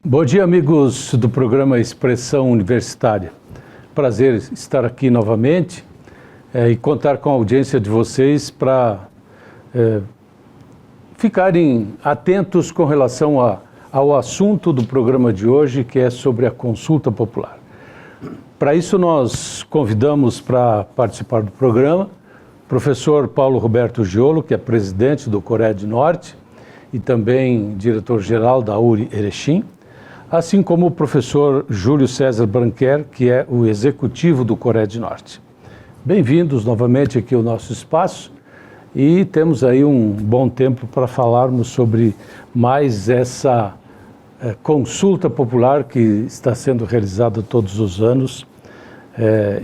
Bom dia, amigos do programa Expressão Universitária. Prazer estar aqui novamente e contar com a audiência de vocês para ficarem atentos com relação ao assunto do programa de hoje, que é sobre a consulta popular. Para isso, nós convidamos para participar do programa o professor Paulo Roberto Giolo, que é presidente do CORED Norte e também diretor-geral da URI Erechim, assim como o professor Júlio César Branquer, que é o executivo do CORED Norte. Bem-vindos novamente aqui ao nosso espaço e temos aí um bom tempo para falarmos sobre mais essa consulta popular que está sendo realizada todos os anos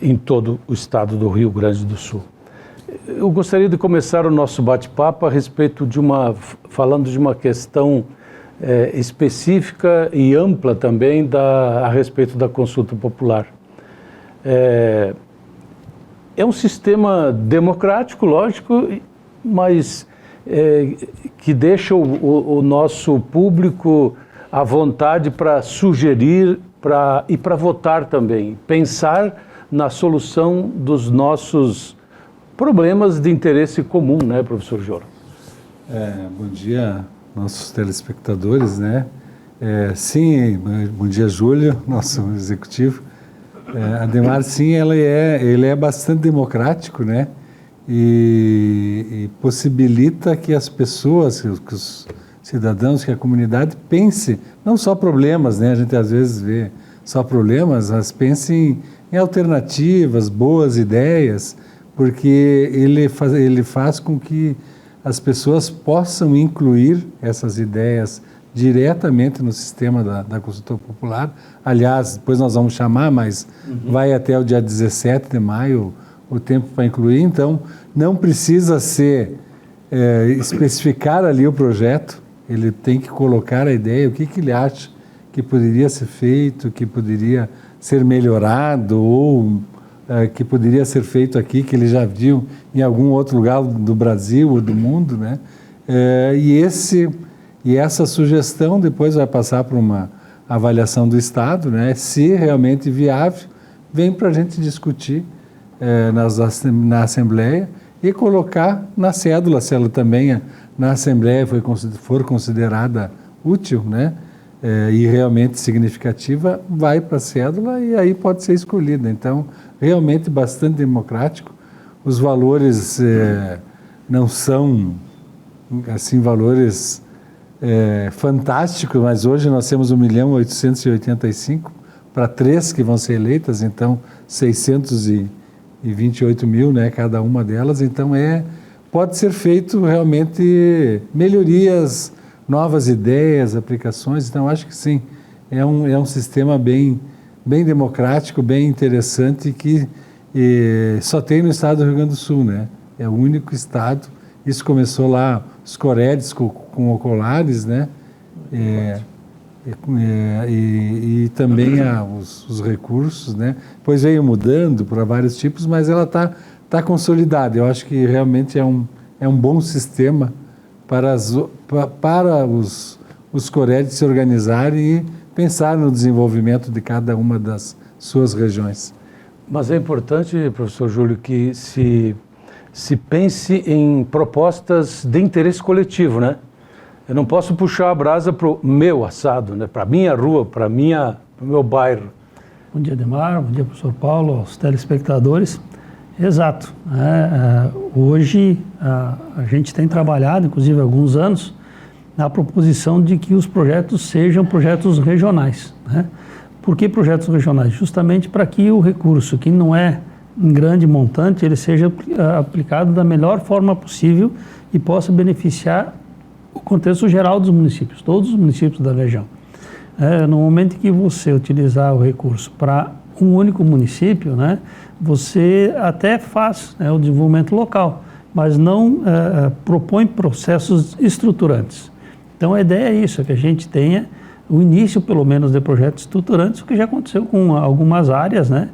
em todo o estado do Rio Grande do Sul. Eu gostaria de começar o nosso bate-papo a respeito falando de uma questão específica e ampla também a respeito da consulta popular. É um sistema democrático, lógico, mas que deixa o nosso público à vontade para sugerir e para votar também, pensar na solução dos nossos problemas de interesse comum, né, professor Giolo? Bom dia, nossos telespectadores, né? Sim, bom dia, Júlio, nosso executivo. Ademar, sim, ele é bastante democrático, né? E possibilita que as pessoas, que os cidadãos, que a comunidade pense, não só problemas, né? A gente às vezes vê só problemas, mas pense em alternativas, boas ideias, porque ele faz com que as pessoas possam incluir essas ideias diretamente no sistema da consulta popular. Aliás, depois nós vamos chamar, mas vai até o dia 17 de maio o tempo para incluir. Então, não precisa especificar ali o projeto, ele tem que colocar a ideia, o que ele acha que poderia ser feito, que poderia ser melhorado ou que poderia ser feito aqui, que ele já viu em algum outro lugar do Brasil ou do mundo, né? E essa sugestão depois vai passar por uma avaliação do Estado, né? Se realmente viável, vem para a gente discutir na Assembleia e colocar na cédula, se ela também na Assembleia for considerada útil, né? E realmente significativa, vai para a cédula e aí pode ser escolhida. Então, realmente bastante democrático. Os valores não são, assim, valores fantásticos, mas hoje nós temos 1.885.000 para 3 que vão ser eleitas, então 628.000, né, cada uma delas. Então, pode ser feito realmente melhorias, novas ideias, aplicações. Então, acho que sim, é um sistema bem democrático, bem interessante, que só tem no estado do Rio Grande do Sul, né? É o único estado. Isso começou lá, os COREDs com ocolares, né? E também os recursos, né? Depois veio mudando para vários tipos, mas ela tá consolidada. Eu acho que realmente é um bom sistema para os COREDs se organizarem e pensar no desenvolvimento de cada uma das suas regiões. Mas é importante, professor Júlio, que se pense em propostas de interesse coletivo, né? Eu não posso puxar a brasa para o meu assado, né? Para a minha rua, para o meu bairro. Bom dia, Ademar. Bom dia, professor Paulo, aos telespectadores. Exato. Hoje a gente tem trabalhado, inclusive há alguns anos, na proposição de que os projetos sejam projetos regionais, né? Por que projetos regionais? Justamente para que o recurso, que não é em grande montante, ele seja aplicado da melhor forma possível e possa beneficiar o contexto geral dos municípios, todos os municípios da região. No momento que você utilizar o recurso para um único município, né, você até faz, né, o desenvolvimento local, mas não propõe processos estruturantes. Então, a ideia é isso, é que a gente tenha o início, pelo menos, de projetos estruturantes, o que já aconteceu com algumas áreas, né,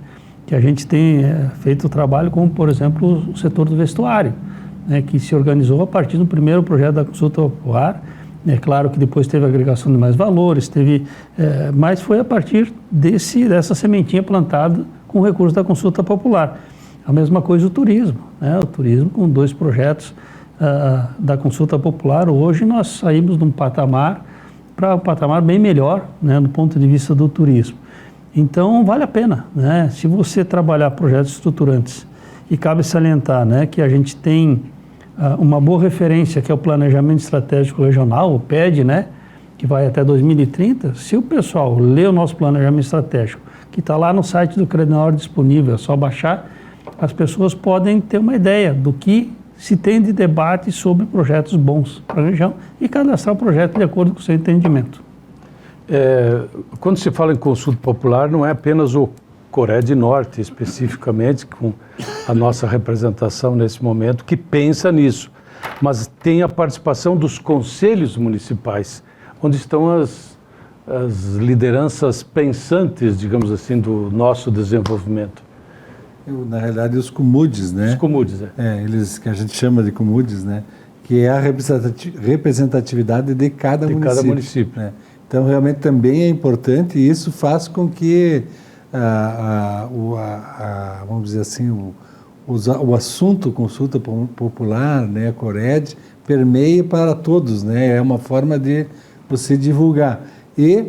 que a gente tem feito o trabalho, como, por exemplo, o setor do vestuário, né, que se organizou a partir do primeiro projeto da consulta popular É claro que depois teve agregação de mais valores, mas foi a partir dessa sementinha plantada com o recurso da consulta popular. A mesma coisa o turismo, né? O turismo com 2 projetos da consulta popular, hoje nós saímos de um patamar para um patamar bem melhor, né, do ponto de vista do turismo. Então, vale a pena, né? Se você trabalhar projetos estruturantes, e cabe salientar, né, que a gente tem uma boa referência, que é o Planejamento Estratégico Regional, o PED, né, que vai até 2030, se o pessoal lê o nosso Planejamento Estratégico, que está lá no site do Credenor disponível, é só baixar, as pessoas podem ter uma ideia do que se tem de debate sobre projetos bons para a região e cadastrar o projeto de acordo com o seu entendimento. Quando se fala em consulta popular, não é apenas o Cored Norte, especificamente, com a nossa representação nesse momento, que pensa nisso, mas tem a participação dos conselhos municipais, onde estão as lideranças pensantes, digamos assim, do nosso desenvolvimento. Na realidade, os CUMUDs, né? Os CUMUDs, eles que a gente chama de CUMUDs, né? Que é a representatividade de cada município. Né? Então, realmente também é importante e isso faz com que, vamos dizer assim, o assunto consulta popular, né, Cored, permeie para todos, né? É uma forma de você divulgar. E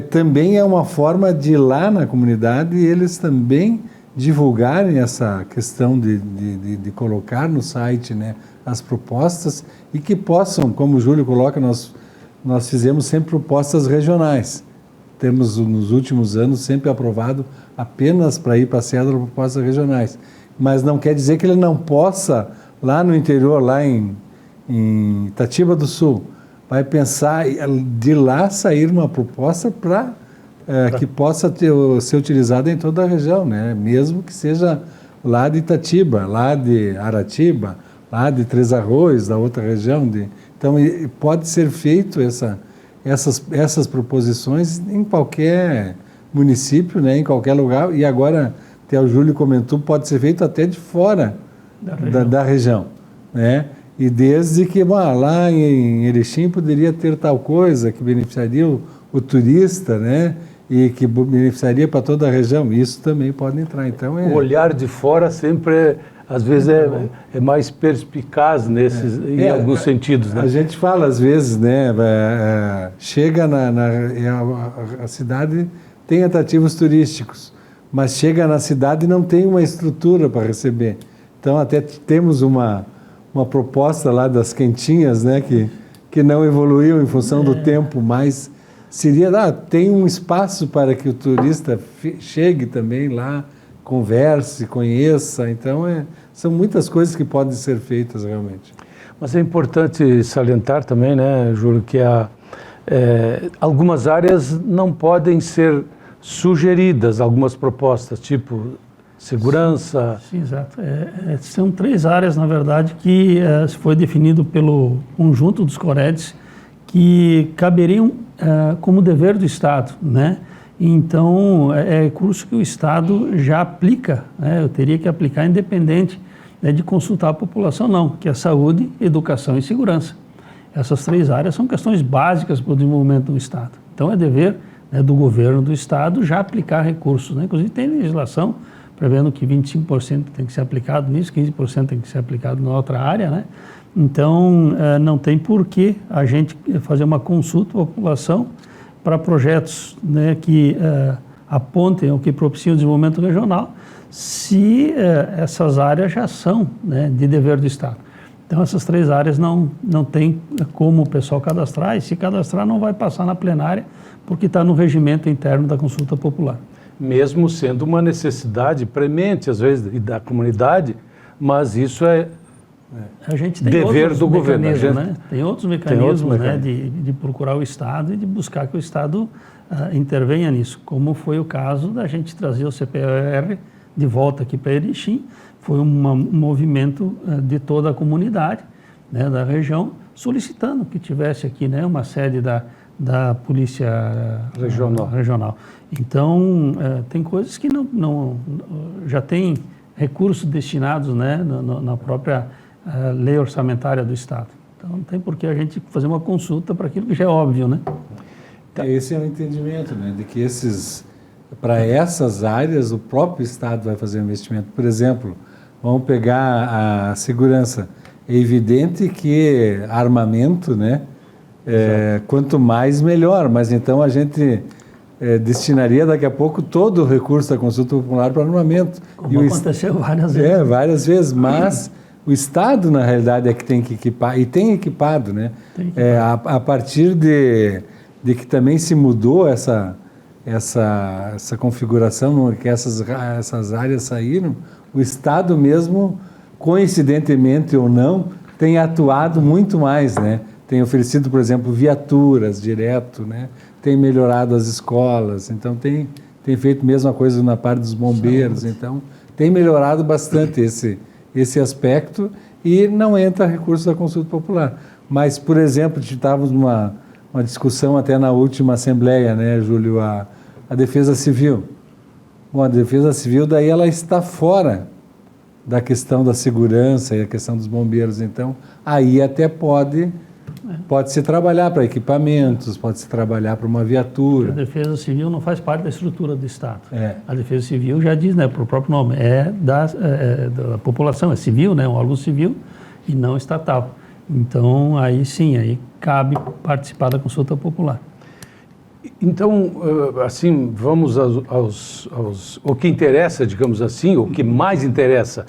também é uma forma de ir lá na comunidade e eles também divulgarem essa questão de colocar no site, né, as propostas e que possam, como o Júlio coloca, nós fizemos sempre propostas regionais. Temos, nos últimos anos, sempre aprovado apenas para ir para a cédula propostas regionais. Mas não quer dizer que ele não possa, lá no interior, lá em Itatiba do Sul, vai pensar de lá sair uma proposta para que possa ser utilizada em toda a região, né? Mesmo que seja lá de Itatiba, lá de Aratiba, lá de Três Arroios, da outra região. Então, pode ser feito essas proposições em qualquer município, né? Em qualquer lugar. E agora, até o Júlio comentou, pode ser feito até de fora da região, né? E desde que lá em Erechim poderia ter tal coisa que beneficiaria o turista, né? E que beneficiaria para toda a região, isso também pode entrar. Então, o olhar de fora sempre, às vezes, é mais perspicaz em alguns sentidos. Né? A gente fala, às vezes, né, chega a cidade tem atrativos turísticos, mas chega na cidade e não tem uma estrutura para receber. Então, até temos uma proposta lá das quentinhas, né, que não evoluiu em função do tempo, mas seria, tem um espaço para que o turista chegue também lá, converse, conheça. Então, são muitas coisas que podem ser feitas realmente. Mas é importante salientar também, né, Júlio, que algumas áreas não podem ser sugeridas, algumas propostas, tipo segurança. Sim, exato. São 3 áreas, na verdade, que foi definido pelo conjunto dos Coreds, que caberiam como dever do Estado, né? Então, é recurso que o Estado já aplica, né? Eu teria que aplicar independente, né, de consultar a população, não, que é saúde, educação e segurança. Essas 3 áreas são questões básicas para o desenvolvimento do Estado. Então, é dever, né, do governo do Estado já aplicar recursos, né? Inclusive, tem legislação prevendo que 25% tem que ser aplicado nisso, 15% tem que ser aplicado na outra área, né? Então, não tem por que a gente fazer uma consulta à população para projetos, né, que apontem ou que propiciem o desenvolvimento regional, se essas áreas já são, né, de dever do Estado. Então, essas 3 áreas não tem como o pessoal cadastrar, e se cadastrar não vai passar na plenária, porque está no regimento interno da consulta popular. Mesmo sendo uma necessidade premente, às vezes, da comunidade, mas isso a gente tem dever do governo. Né? Tem outros mecanismos, né, de procurar o Estado e de buscar que o Estado intervenha nisso, como foi o caso da gente trazer o CPR de volta aqui para Erechim. Foi um movimento de toda a comunidade, né, da região, solicitando que tivesse aqui, né, uma sede da Polícia Regional. Então, tem coisas que não já tem recursos destinados, né, na própria lei orçamentária do Estado. Então não tem por que a gente fazer uma consulta para aquilo que já é óbvio, né? Esse é o entendimento, né, de que para essas áreas o próprio Estado vai fazer investimento. Por exemplo, vamos pegar a segurança. É evidente que armamento, né, quanto mais melhor, mas então a gente destinaria daqui a pouco todo o recurso da consulta popular para armamento. Como aconteceu várias vezes. Várias vezes, mas o Estado, na realidade, é que tem que equipar, e tem equipado, né? A partir de que também se mudou essa configuração, que essas áreas saíram, o Estado mesmo, coincidentemente ou não, tem atuado muito mais, né? Tem oferecido, por exemplo, viaturas direto, né? Tem melhorado as escolas, então tem feito a mesma coisa na parte dos bombeiros, então tem melhorado bastante esse aspecto e não entra recurso da consulta popular. Mas, por exemplo, estávamos numa discussão até na última Assembleia, né, Júlio, a Defesa Civil. Bom, a Defesa Civil daí ela está fora da questão da segurança e a questão dos bombeiros, então aí até pode-se trabalhar para equipamentos, pode-se trabalhar para uma viatura. A Defesa Civil não faz parte da estrutura do Estado. A Defesa Civil já diz, né, por próprio nome, é da população, é civil, né, um órgão civil e não estatal. Então, aí sim, aí cabe participar da consulta popular. Então, assim, vamos o que interessa, digamos assim, o que mais interessa,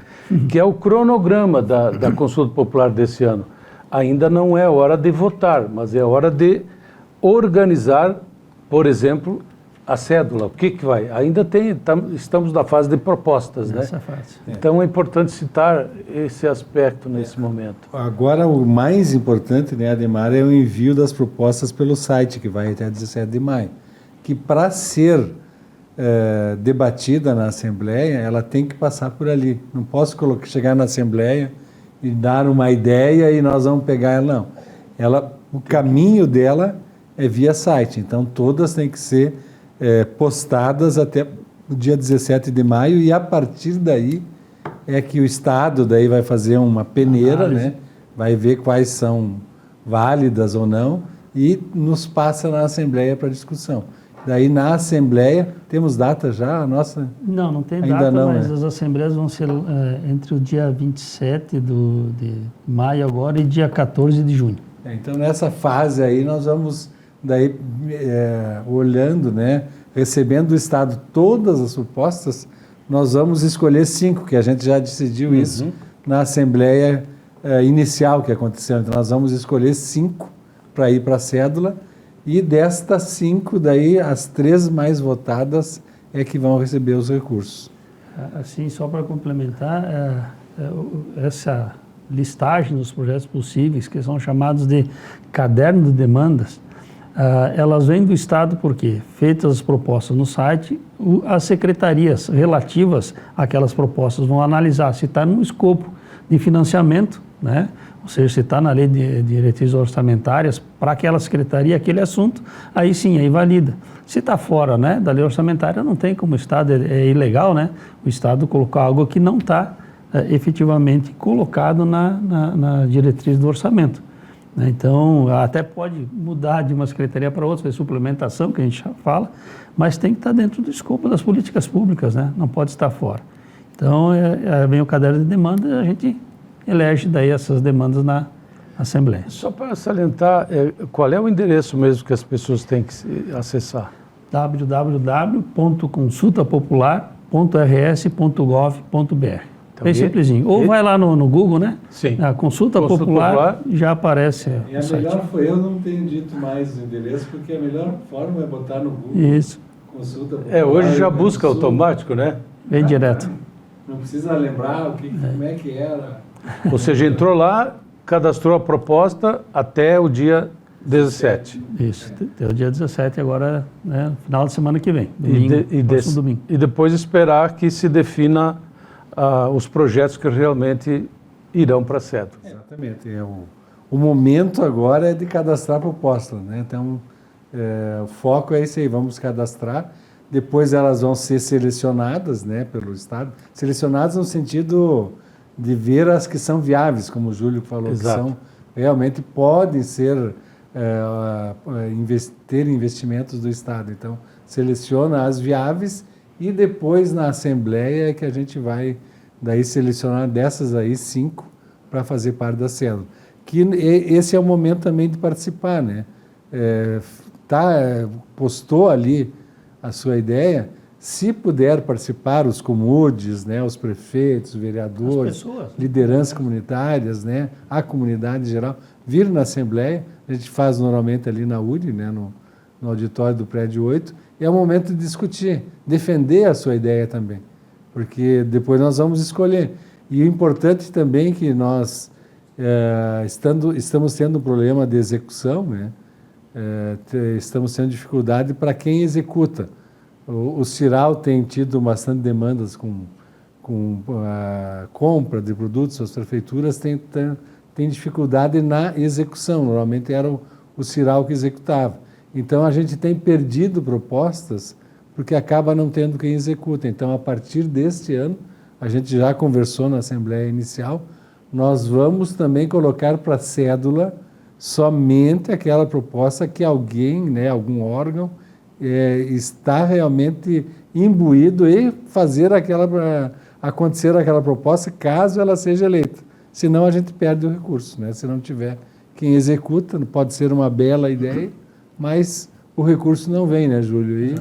que é o cronograma da consulta popular desse ano. Ainda não é hora de votar, mas é hora de organizar, por exemplo, a cédula. O que vai? Ainda estamos na fase de propostas, Nessa né? fase. Então é importante citar esse aspecto nesse momento. Agora, o mais importante, né, Ademar, é o envio das propostas pelo site, que vai até 17 de maio. Que para ser debatida na Assembleia, ela tem que passar por ali. Não posso chegar na Assembleia e dar uma ideia e nós vamos pegar ela, não. O caminho dela é via site, então todas têm que ser postadas até o dia 17 de maio e a partir daí é que o Estado daí vai fazer uma peneira, né? Vai ver quais são válidas ou não e nos passa na Assembleia para discussão. Daí na Assembleia, temos data já? A nossa? Não tem ainda data, não, mas as Assembleias vão ser entre o dia 27 de maio agora e dia 14 de junho. Então nessa fase aí nós vamos daí olhando, né, recebendo do Estado todas as propostas, nós vamos escolher 5, que a gente já decidiu isso na Assembleia inicial que aconteceu. Então nós vamos escolher 5 para ir para a cédula e destas 5, daí as 3 mais votadas é que vão receber os recursos. Assim, só para complementar, essa listagem dos projetos possíveis, que são chamados de caderno de demandas, elas vêm do Estado porque, feitas as propostas no site, as secretarias relativas àquelas propostas vão analisar se está no escopo de financiamento, né? Ou seja, se está na lei de diretrizes orçamentárias para aquela secretaria, aquele assunto, aí sim, aí valida. Se está fora, né, da lei orçamentária, não tem como o Estado, é ilegal, né, o Estado colocar algo que não está efetivamente colocado na diretriz do orçamento. Então, até pode mudar de uma secretaria para outra, suplementação, que a gente fala, mas tem que estar dentro do escopo das políticas públicas, né? Não pode estar fora. Então, vem o caderno de demanda e a gente elege daí essas demandas na Assembleia. Só para salientar, qual é o endereço mesmo que as pessoas têm que acessar? www.consultapopular.rs.gov.br. Bem simplesinho. Ou vai lá no Google, né? Sim. A Consulta Popular já aparece E a melhor foi, eu não tenho dito mais o endereço, porque a melhor forma é botar no Google. Isso. Consulta Popular. Hoje já busca automático, né? Bem direto. Não precisa lembrar como é que era. Ou seja, entrou lá, cadastrou a proposta até o dia 17. Isso, até o dia 17 agora, né, no final de semana que vem, domingo, próximo domingo. E depois esperar que se defina os projetos que realmente irão para a cédula. Exatamente. O momento agora é de cadastrar a proposta, né? Então, o foco é esse aí, vamos cadastrar, depois elas vão ser selecionadas, né, pelo Estado, selecionadas no sentido de ver as que são viáveis, como o Júlio falou, Exato. que são realmente podem ser ter investimentos do Estado. Então, seleciona as viáveis e depois na Assembleia é que a gente vai daí selecionar dessas aí 5 para fazer parte da célula. Que esse é o momento também de participar, né? Postou ali a sua ideia, se puder participar, os comudes, né, os prefeitos, os vereadores, pessoas, lideranças comunitárias, né, a comunidade em geral, vir na Assembleia, a gente faz normalmente ali na URI, né, no auditório do prédio 8, e é o momento de discutir, defender a sua ideia também, porque depois nós vamos escolher. E o importante também é que nós estamos tendo um problema de execução, né, estamos tendo dificuldade para quem executa. O CIRAL tem tido bastante demandas com a compra de produtos, as prefeituras têm dificuldade na execução, normalmente era o CIRAL que executava. Então a gente tem perdido propostas porque acaba não tendo quem executa. Então a partir deste ano, a gente já conversou na Assembleia Inicial, nós vamos também colocar para cédula somente aquela proposta que alguém, né, algum órgão, está realmente imbuído em fazer acontecer aquela proposta, caso ela seja eleita. Senão a gente perde o recurso, né? Se não tiver quem executa, pode ser uma bela ideia, mas o recurso não vem, né, Júlio?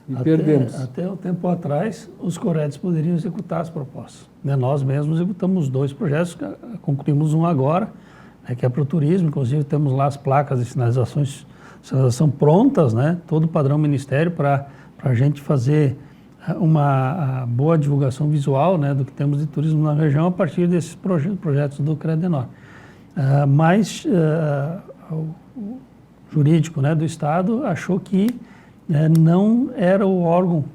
E perdemos. Até um tempo atrás, os Coredes poderiam executar as propostas. Né? Nós mesmos executamos 2 projetos, concluímos um agora, né, que é para o turismo, inclusive temos lá as placas de sinalização prontas, né? Todo o padrão ministério para a gente fazer uma boa divulgação visual, né, do que temos de turismo na região a partir desses projetos do Credenor. Mas o jurídico, né, do Estado achou que não era o órgão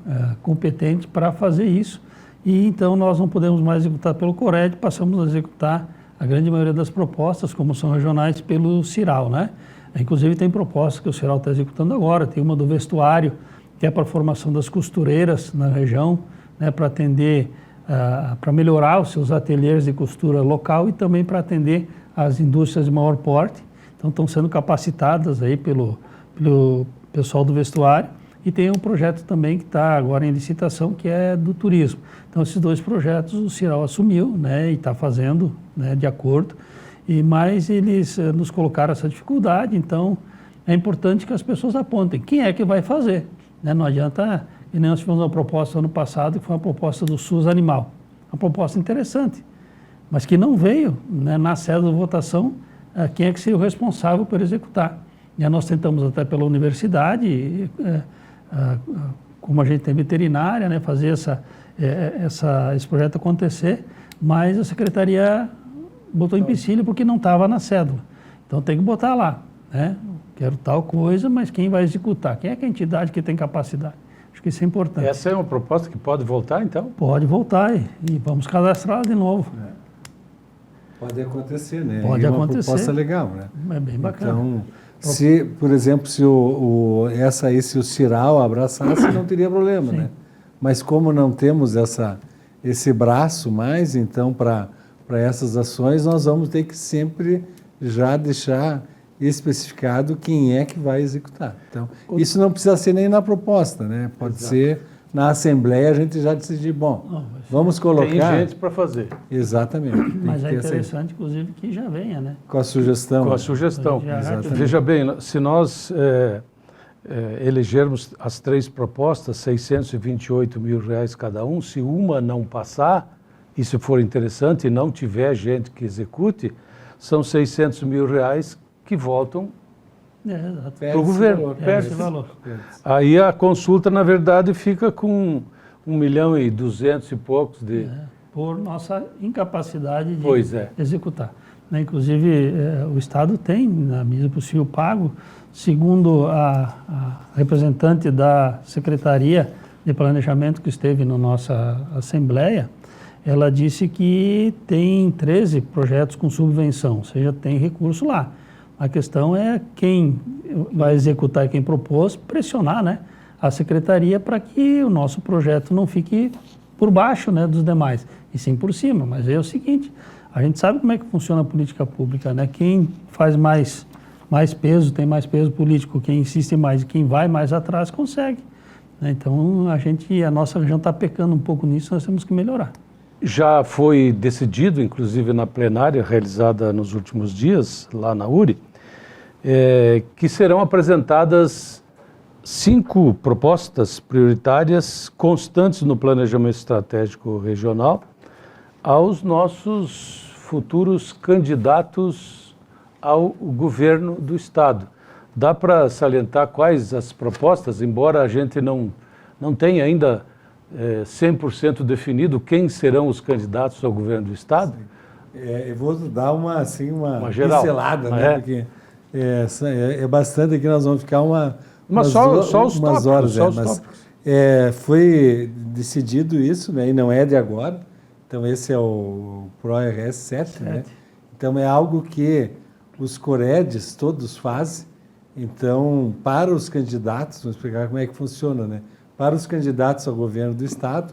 competente para fazer isso e então nós não podemos mais executar pelo Cored, passamos a executar a grande maioria das propostas, como são regionais, pelo CIRAL, né? Inclusive tem propostas que o CIRAL está executando agora, tem uma do vestuário, que é para a formação das costureiras na região, né, para atender, para melhorar os seus ateliês de costura local e também para atender as indústrias de maior porte. Então estão sendo capacitadas aí pelo pessoal do vestuário e tem um projeto também que está agora em licitação, que é do turismo. Então esses 2 projetos o CIRAL assumiu, né, e está fazendo, né, de acordo. Mas eles nos colocaram essa dificuldade, então é importante que as pessoas apontem quem é que vai fazer. Né? Não adianta, e nem nós tivemos uma proposta ano passado, que foi uma proposta do SUS Animal, uma proposta interessante, mas que não veio, né, na cédula de votação quem é que seria o responsável por executar. E nós tentamos até pela universidade, como a gente tem veterinária, né, fazer esse projeto acontecer, mas a secretaria botou empecilho porque não estava na cédula. Então tem que botar lá, né? Quero tal coisa, mas quem vai executar? Quem é que é a entidade que tem capacidade? Acho que isso é importante. Essa é uma proposta que pode voltar, então? Pode voltar e vamos cadastrá-la de novo. Pode acontecer, né? Pode acontecer. Uma proposta legal, né? É bem bacana. Então, se, por exemplo, se o CIRAL abraçasse, não teria problema, né? Mas como não temos esse braço mais, então, para essas ações, nós vamos ter que sempre já deixar especificado quem é que vai executar. Então, isso não precisa ser nem na proposta, né? Pode ser na Assembleia a gente já decidir, bom, vamos colocar... Tem gente para fazer. Exatamente. Mas é interessante, inclusive, que já venha, né? Com a sugestão. Com a sugestão. Veja bem, se nós elegermos as 3 propostas, R$628 mil cada um, se uma não passar, e se for interessante e não tiver gente que execute, são R$600 mil que voltam para o governo. Perde esse valor. Aí a consulta, na verdade, fica com 1.200.000 e poucos de... por nossa incapacidade de executar. Né? Inclusive, o Estado tem, na medida possível, pago, segundo a representante da Secretaria de Planejamento que esteve na nossa Assembleia, ela disse que tem 13 projetos com subvenção, ou seja, tem recurso lá. A questão é quem vai executar e quem propôs, pressionar, né, a Secretaria para que o nosso projeto não fique por baixo, né, dos demais, e sim por cima. Mas é o seguinte, A gente sabe como é que funciona a política pública, né? Quem faz mais peso, tem mais peso político, quem insiste mais e quem vai mais atrás consegue, né? Então, a nossa região está pecando um pouco nisso, nós temos que melhorar. Já foi decidido, inclusive na plenária realizada nos últimos dias, lá na URI, que serão apresentadas 5 propostas prioritárias constantes no planejamento estratégico regional aos nossos futuros candidatos ao governo do Estado. Dá para salientar quais as propostas, embora a gente não tenha ainda 100% definido quem serão os candidatos ao governo do Estado? Eu vou dar uma geral, pincelada, né? Porque é bastante aqui, nós vamos ficar umas horas. Foi decidido isso, né? E não é de agora. Então, esse é o PRORS 7, né? Então, é algo que os COREDs todos fazem. Então, para os candidatos, vamos explicar como é que funciona, né? Para os candidatos ao governo do Estado,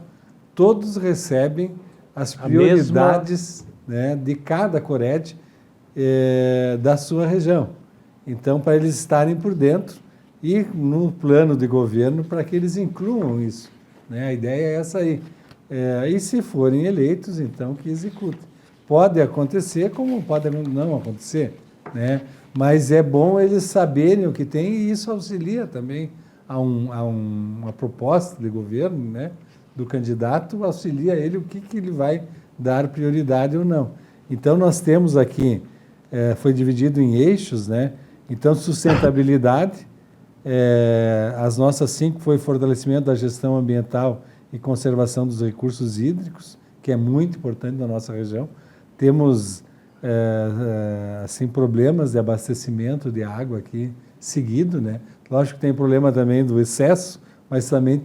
todos recebem as prioridades, né, de cada CORED da sua região. Então, para eles estarem por dentro e no plano de governo, para que eles incluam isso, né? A ideia é essa aí. E se forem eleitos, então, que executem. Pode acontecer como pode não acontecer, né? Mas é bom eles saberem o que tem e isso auxilia também a uma proposta de governo, né, do candidato, auxilia ele o que ele vai dar prioridade ou não. Então, nós temos aqui, foi dividido em eixos, né? Então, sustentabilidade, as nossas 5 foi fortalecimento da gestão ambiental e conservação dos recursos hídricos, que é muito importante na nossa região. Temos assim, problemas de abastecimento de água aqui seguido, né? Lógico que tem problema também do excesso, mas também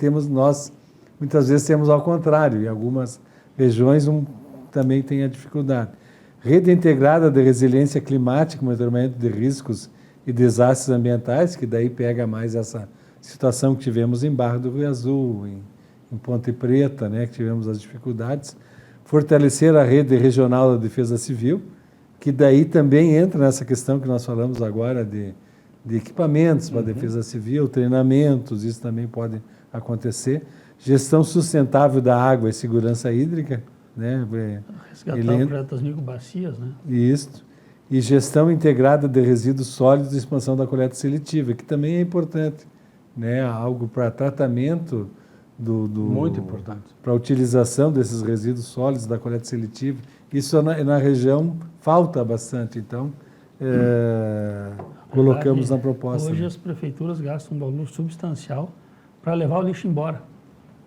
muitas vezes temos ao contrário, em algumas regiões também tem a dificuldade. Rede integrada de resiliência climática, monitoramento de riscos e desastres ambientais, que daí pega mais essa situação que tivemos em Barra do Rio Azul, em Ponte Preta, né, que tivemos as dificuldades. Fortalecer a rede regional da defesa civil, que daí também entra nessa questão que nós falamos agora de equipamentos para a defesa civil, treinamentos, isso também pode acontecer. Gestão sustentável da água e segurança hídrica, né? Resgatar o projeto das microbacias, né? Isso. E gestão integrada de resíduos sólidos e expansão da coleta seletiva, que também é importante, né? Algo para tratamento muito importante. Para a utilização desses resíduos sólidos da coleta seletiva. Isso na região falta bastante, então colocamos na proposta. Hoje as prefeituras gastam um valor substancial para levar o lixo embora,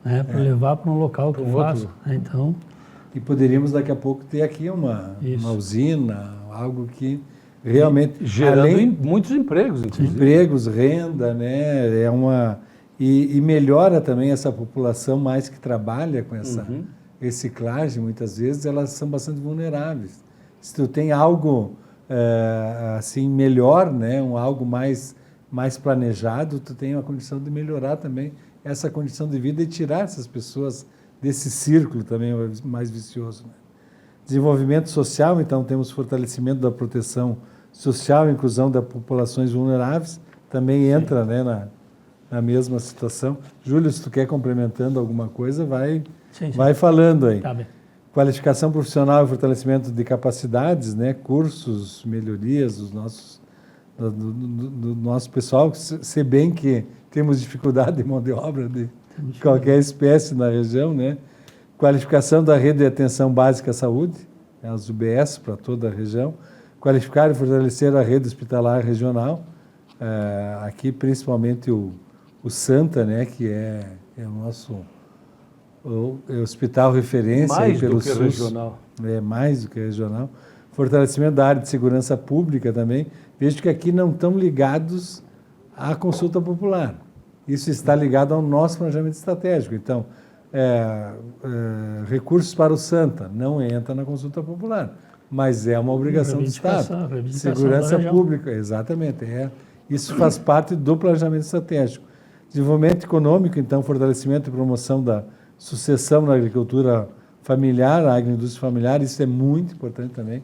né? Para levar para um local que faça. Então, e poderíamos daqui a pouco ter aqui uma usina, algo que realmente gerando muitos empregos, inclusive. Empregos, renda, né? E melhora também essa população mais que trabalha com essa reciclagem, muitas vezes elas são bastante vulneráveis. Se tu tem algo assim melhor, né, algo mais planejado, tu tem a condição de melhorar também essa condição de vida e tirar essas pessoas desse círculo também mais vicioso, né? Desenvolvimento social, então temos fortalecimento da proteção social, inclusão das populações vulneráveis, também entra, né, na mesma situação. Júlio, se tu quer complementando alguma coisa, vai falando aí. Tá bem. Qualificação profissional e fortalecimento de capacidades, né? Cursos, melhorias do nosso pessoal, se bem que temos dificuldade de mão de obra de qualquer espécie na região, né? Qualificação da rede de atenção básica à saúde, as UBS para toda a região. Qualificar e fortalecer a rede hospitalar regional, aqui principalmente o Santa, né? Que é o nosso hospital referência mais pelo do que SUS, regional. Mais do que regional. Fortalecimento da área de segurança pública também. Vejo que aqui não estão ligados à consulta popular. Isso está ligado ao nosso planejamento estratégico. Então, recursos para o Santa não entra na consulta popular, mas é uma obrigação do Estado. Segurança pública, exatamente. Isso faz parte do planejamento estratégico. Desenvolvimento econômico, então, fortalecimento e promoção da sucessão na agricultura familiar, a agroindústria familiar, isso é muito importante também.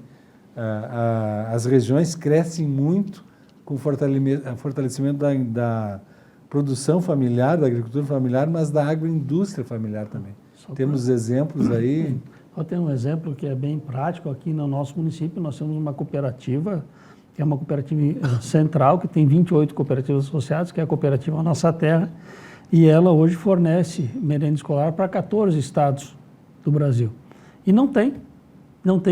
As regiões crescem muito com o fortalecimento da produção familiar, da agricultura familiar, mas da agroindústria familiar também. Temos exemplos aí. Eu tenho um exemplo que é bem prático. Aqui no nosso município nós temos uma cooperativa, que é uma cooperativa central, que tem 28 cooperativas associadas, que é a cooperativa Nossa Terra, e ela hoje fornece merenda escolar para 14 estados do Brasil. E não tem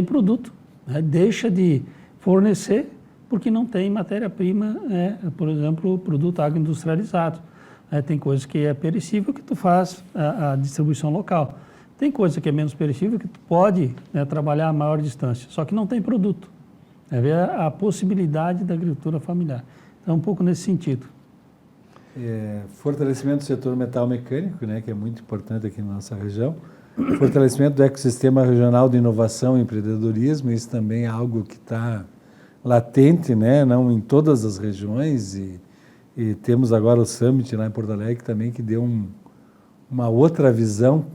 produto, né? Deixa de fornecer porque não tem matéria-prima, por exemplo, produto agroindustrializado. Tem coisa que é perecível que tu faz a distribuição local. Tem coisa que é menos perecível que tu pode, né, trabalhar a maior distância, só que não tem produto. É ver a possibilidade da agricultura familiar. Então, um pouco nesse sentido. Fortalecimento do setor metal mecânico, né, que é muito importante aqui na nossa região. Fortalecimento do ecossistema regional de inovação e empreendedorismo, isso também é algo que está latente, né, não em todas as regiões, e temos agora o Summit lá em Porto Alegre também, que deu uma outra visão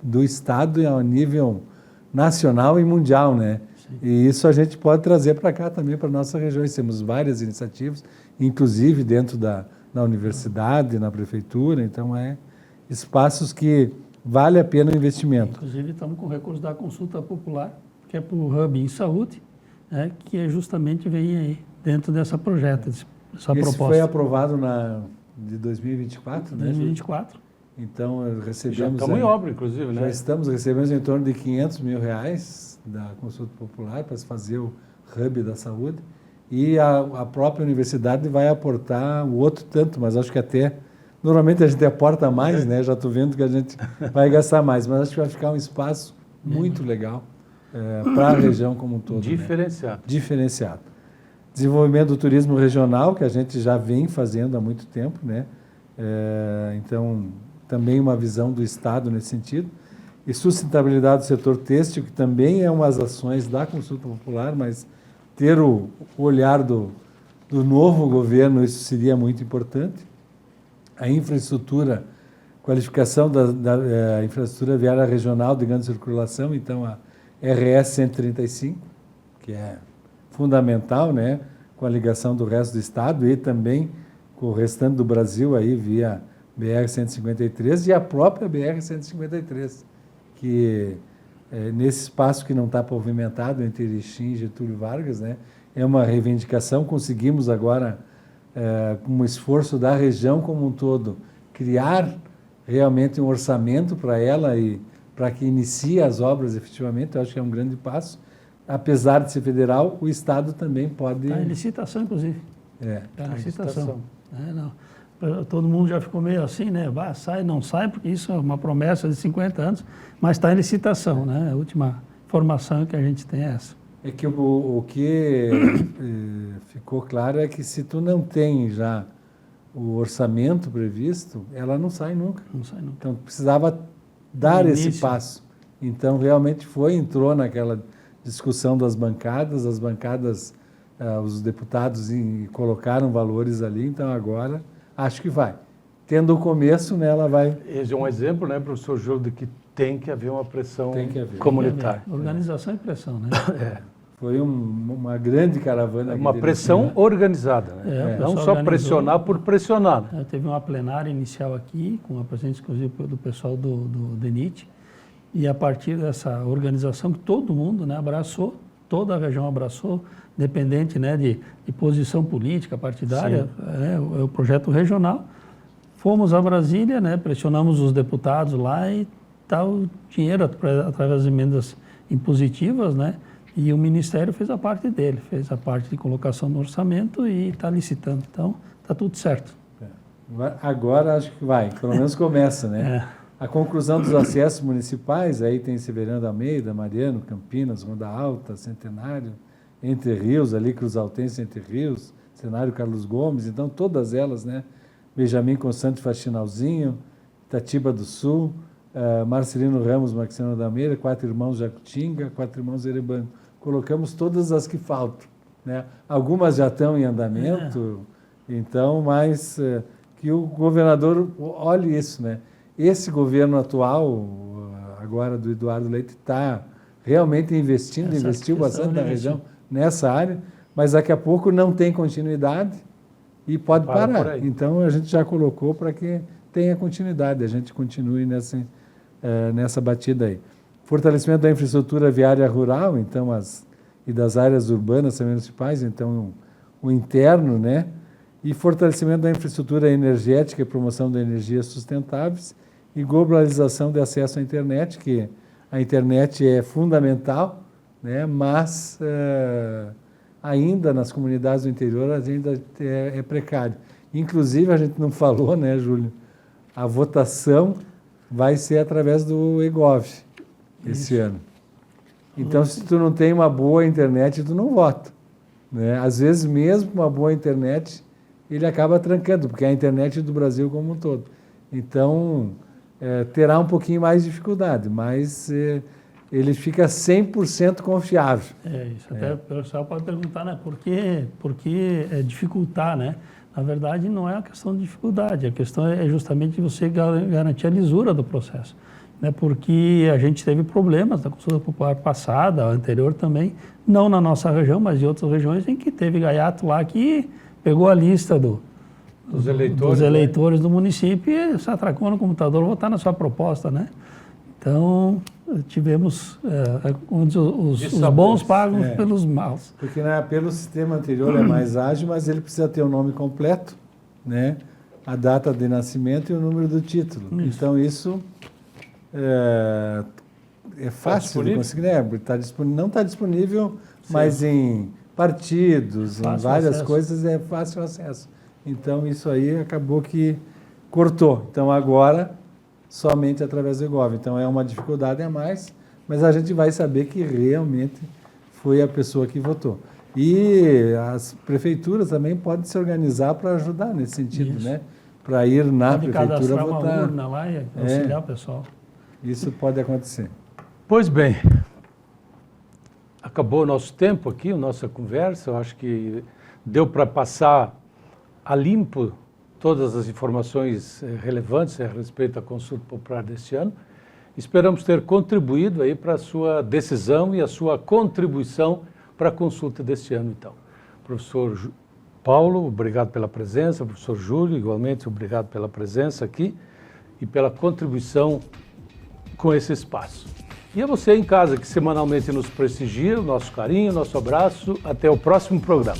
do Estado ao nível nacional e mundial, né? Sim. E isso a gente pode trazer para cá também, para a nossa região. Temos várias iniciativas, inclusive dentro da universidade, na prefeitura, então espaços que vale a pena o investimento. Inclusive estamos com recurso da consulta popular, que é para o Hub em Saúde, que é justamente vem aí dentro dessa projeto, essa proposta. Esse foi aprovado de 2024, né? 2024. Então, recebemos... Já estamos em obra, inclusive, né? Recebemos em torno de R$500 mil da consulta popular para se fazer o Hub da Saúde, e a própria universidade vai aportar o outro tanto, mas acho que até... Normalmente a gente aporta mais, né? Já estou vendo que a gente vai gastar mais, mas acho que vai ficar um espaço muito legal para a região como um todo. Diferenciado. Né? Diferenciado. Desenvolvimento do turismo regional, que a gente já vem fazendo há muito tempo, né? Então, também uma visão do Estado nesse sentido. E sustentabilidade do setor têxtil, que também é umas ações da consulta popular, mas ter o olhar do novo governo, isso seria muito importante. A infraestrutura, qualificação da infraestrutura viária regional de grande circulação, então a RS 135, que é fundamental, né, com a ligação do resto do estado e também com o restante do Brasil aí via BR-153 e a própria BR-153, que nesse espaço que não está pavimentado entre Erechim e Getúlio Vargas, né, é uma reivindicação. Conseguimos agora, com um esforço da região como um todo, criar realmente um orçamento para ela e para que inicie as obras efetivamente. Eu acho que é um grande passo. Apesar de ser federal, o Estado também pode... Está em licitação, inclusive. Está em licitação. Não. Todo mundo já ficou meio assim, né? Vai, sai, não sai, porque isso é uma promessa de 50 anos, mas está em licitação, né? A última informação que a gente tem é essa. É que o que ficou claro é que se tu não tem já o orçamento previsto, ela não sai nunca. Não sai nunca. Então, precisava dar esse passo. Então, realmente entrou naquela discussão das bancadas, os deputados colocaram valores ali, então agora acho que vai. Tendo o começo, né, ela vai... Esse é um exemplo, né, professor Júlio, de que tem que haver uma pressão comunitária. Organização e pressão, né? Foi uma grande caravana. Uma pressão organizada, né? Não só pressionar por pressionar. Né? Teve uma plenária inicial aqui, com a presença, inclusive, do pessoal do DENIT, e a partir dessa organização que todo mundo, né, abraçou, toda a região abraçou, independente, né, de posição política, partidária, o projeto regional. Fomos a Brasília, né, pressionamos os deputados lá e está o dinheiro através das emendas impositivas, né, e o Ministério fez a parte dele, fez a parte de colocação no orçamento e está licitando. Então, está tudo certo. Agora acho que vai, pelo menos começa, né? A conclusão dos acessos municipais, aí tem Severiano da Almeida, Mariano, Campinas, Ronda Alta, Centenário, Entre Rios, ali Cruzaltense, Entre Rios, Cenário Carlos Gomes, então todas elas, né? Benjamin Constante Faxinalzinho, Itatiba do Sul, Marcelino Ramos, Maximiliano da Almeida, Quatro Irmãos Jacutinga, Quatro Irmãos Erebango. Colocamos todas as que faltam, né? Algumas já estão em andamento, então, mas que o governador olhe isso, né? Esse governo atual, agora do Eduardo Leite está realmente investindo, investiu bastante na região nessa área, mas daqui a pouco não tem continuidade e pode parar. Então a gente já colocou para que tenha continuidade, a gente continue nessa batida aí. Fortalecimento da infraestrutura viária rural, então e das áreas urbanas também municipais, então o interno, né? E fortalecimento da infraestrutura energética e promoção de energias sustentáveis e globalização de acesso à internet, que a internet é fundamental, né? Mas ainda nas comunidades do interior ainda é precário. Inclusive, a gente não falou, né, Júlio? A votação vai ser através do eGov esse ano. Então, se tu não tem uma boa internet, tu não vota, né? Às vezes, mesmo uma boa internet, ele acaba trancando, porque é a internet do Brasil como um todo. Então, terá um pouquinho mais de dificuldade, mas ele fica 100% confiável. Isso. Até o pessoal pode perguntar, né, por que dificultar, né? Na verdade, não é uma questão de dificuldade, a questão é justamente você garantir a lisura do processo, né? Porque a gente teve problemas na consulta popular passada, a anterior também, não na nossa região, mas em outras regiões, em que teve gaiato lá que pegou a lista dos eleitores do município e se atracou no computador votar na sua proposta, né? Então, tivemos os bons pagam pelos maus. Porque pelo sistema anterior é mais ágil, mas ele precisa ter o nome completo, né? A data de nascimento e o número do título. Isso. Então, isso é fácil de conseguir. Não está disponível, sim, mas em partidos, em várias coisas é fácil acesso. Então, isso aí acabou que cortou. Então, agora, somente através do eGov. Então, é uma dificuldade a mais, mas a gente vai saber que realmente foi a pessoa que votou. E as prefeituras também podem se organizar para ajudar nesse sentido, isso, né? Para ir na prefeitura votar. Uma urna lá e auxiliar o pessoal. Isso pode acontecer. Pois bem, acabou o nosso tempo aqui, a nossa conversa. Eu acho que deu para passar a limpo todas as informações relevantes a respeito da consulta popular deste ano. Esperamos ter contribuído aí para a sua decisão e a sua contribuição para a consulta deste ano, então. Professor Paulo, obrigado pela presença. Professor Júlio, igualmente, obrigado pela presença aqui e pela contribuição com esse espaço. E a você em casa que semanalmente nos prestigia, o nosso carinho, o nosso abraço. Até o próximo programa.